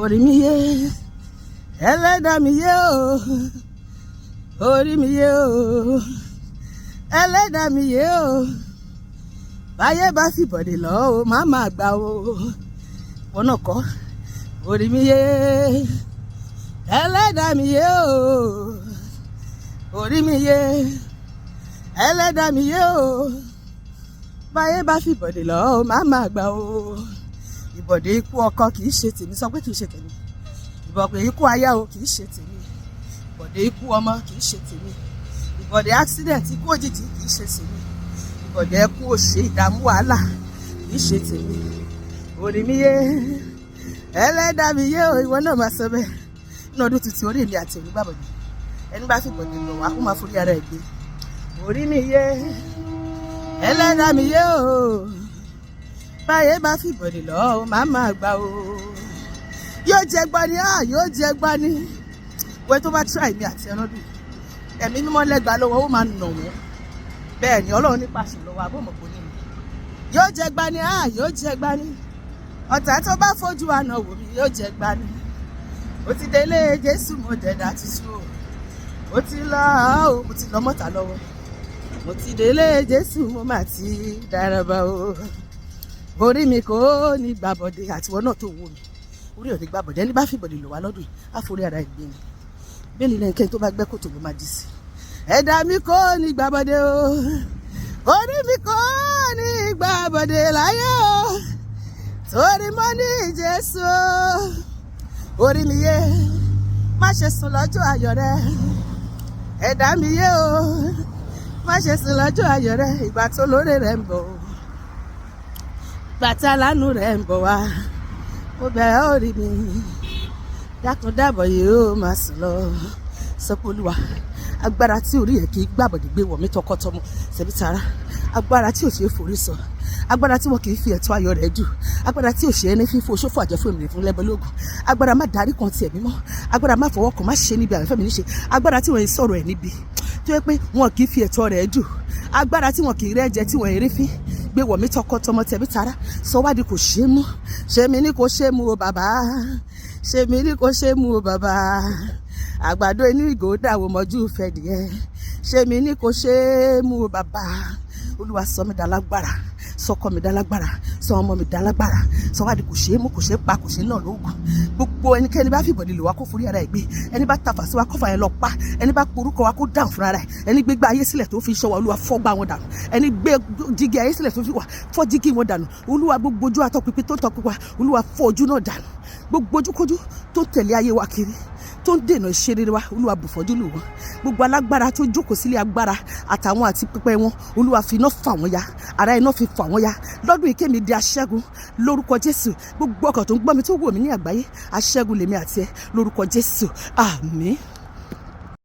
orí mi yé ẹlẹ́dàá mi yé o orí mi yé o ẹlẹ́dàá mi yé o báyé bá sì bọ̀dẹ̀ lọ o má máa gbà o wọn náà kọ́ orí mi yé ẹlẹ́dàá mi yé o orí mi yé ẹlẹ́dàá mi yé o báyé bá fi bọ̀dẹ̀ lọ o má máa gbà o ìbọ̀dẹ̀ ikú ọkọ kì í ṣe tèmi sọ pé kì í ṣe tèmi ìbọ̀dẹ̀ ikú aya o kì í ṣe tèmi ìbọ̀dẹ̀ ikú ọmọ kì í ṣe tèmi ìbọ̀dẹ̀ accident ikú òjijì kì í ṣe tèmi ìbọ̀dẹ̀ ẹkú òṣè ìdààmú wàhálà kì í ṣe tèmi orí mi yé ẹlẹ́dàá mi yé o ìwọ náà máa sọ bẹ́ẹ̀ ní ọdún tuntun orí mi àti onígbàbọ̀dẹ̀ ẹni bá fi bọ̀dẹ̀ lọ wá kó máa forí ara ẹ̀ gbé orí mi yé ẹlẹ́dàá mi yé o báyé bá fi bọ̀dẹ̀ lọ o má máa gbà o yóò jẹ gbani yóò jẹ gbani wẹ́ tó bá tíra èmi àti ẹlọ́dún ẹ̀mí mímọ́ lẹ́gbàá lọ́wọ́ ó máa nà wọ́n bẹ́ẹ̀ ni ọlọ́run nípa àṣẹ lọ́wọ́ abọ́mọ̀ kò ní mi yóò jẹ gbani yóò jẹ gbani ọ̀tá tó bá fojú àná wò mí yóò jẹ gbani ó ti délé Jésù mo dẹ̀dá ti sú o ó ti lọ mo ti lọ mọ́ta lọ́wọ́ mo ti délé Jésù mo mà ti dáraba o orí mi kò ní gbàbọ̀dé àtiwọ́ náà tó wò mí orí ò ní gbàbọ̀dé ẹni bá fi bọ̀dé lò wá lọ́dún yìí á forí ara ìgbé ni bẹ́ẹ̀ ni lẹ́yìn tó bá gbẹ́ kòtò ló máa dì sí ẹ̀dá mi kò ní gbàbọ̀dé o orí mi kò ní gbàbọ̀dé láyé o torí mo ní Jésù orí mi yé má ṣe sùn lọ́jọ́ ayọ̀ rẹ ẹ̀dá mi yé o má ṣe sùn lọ́jọ́ ayọ̀ rẹ ìgbà tó lóore rẹ̀ ń bọ̀ ìgbà tí alánú rẹ̀ ń bọ̀ wá mo bẹ̀ orí mi dákun dábọ̀ yìí ó máa sùn lọ sọ pé Olúwa agbára tí orí ẹ̀ kì í gbàbọ̀dé gbé wọ̀ mí tọkọtọmọ ṣẹ̀bí tara agbára tí ò ṣe é forí sọ agbára tí wọn kì í fi ẹ̀tọ́ ayọ̀ rẹ̀ dù agbára tí ò ṣe é ní fífo ṣòfò àjẹfún èmi fún lẹ́bẹ̀lógún agbára má darí kan tiẹ̀ mímọ́ agbára má fọwọ́ kan má ṣe níbi àyànfẹ́ mi níṣe agbára tí wọ́n ń sọ̀rọ̀ ẹ̀ níbi tó yẹ pé wọn kì í fi ẹ̀tọ́ rẹ̀ dù agbára tí wọn kì í rẹ́jẹ tí wọ́n eré fín gbé wọ̀ mí tọkọtọmọ tẹ̀bí tara sọ wádìí kò ṣe é mú ṣe mí ní kò ṣe é mú o bàbá ṣe mí ní kò ṣe é mú o bàbá àgbàdo inú ìgò dàwọ̀ mọ́jú fẹ̀díẹ̀ ṣe mí ní kò ṣe é mú o bàbá Olúwa sọ mi dálágbára sọkọ mi dálágbára sọ ọmọ mi dálágbára sọ wádìí kò ṣe é mú kò ṣe é pa kò ṣe é náà lóògùn gbogbo ẹnikẹ́ni bá fìbọ̀dé lò wá kó forí ara ẹ̀ gbé ẹni bá tafà sí wa kọ́fà yẹn lọ pa ẹni bá porúkọ wa kó dáhùn fúnra rẹ̀ ẹni gbégbá ayé sílẹ̀ tó fi ṣọ́ wa Olúwa fọ́ gbá wọn dànù ẹni gbé jígí ayé sílẹ̀ tó fi wà fọ́ jígí wọn dànù Olúwa gbogbo ojú àtọpinpin tó tọpinpin wa Olúwa fọ́ ojú náà dànù gbogbo ojúkójú tó tẹ̀lé ayé wa kiri tó ń dènà ìṣeré wa Olúwa bùfọ́jú lù wọ́n gbogbo alágbára tó jókòó sílé agbára àtàwọn àti pípẹ́ wọn Olúwa fi iná fà wọ́n ya ara iná fi fà wọ́n ya lọ́dún ìkémi di aṣẹ́gun lórúkọ Jésù gbogbo ọkàn tó ń gbọ́ mi tó wò mí ní àgbáyé aṣẹ́gun lèmi àti ẹ lórúkọ Jésù àmín.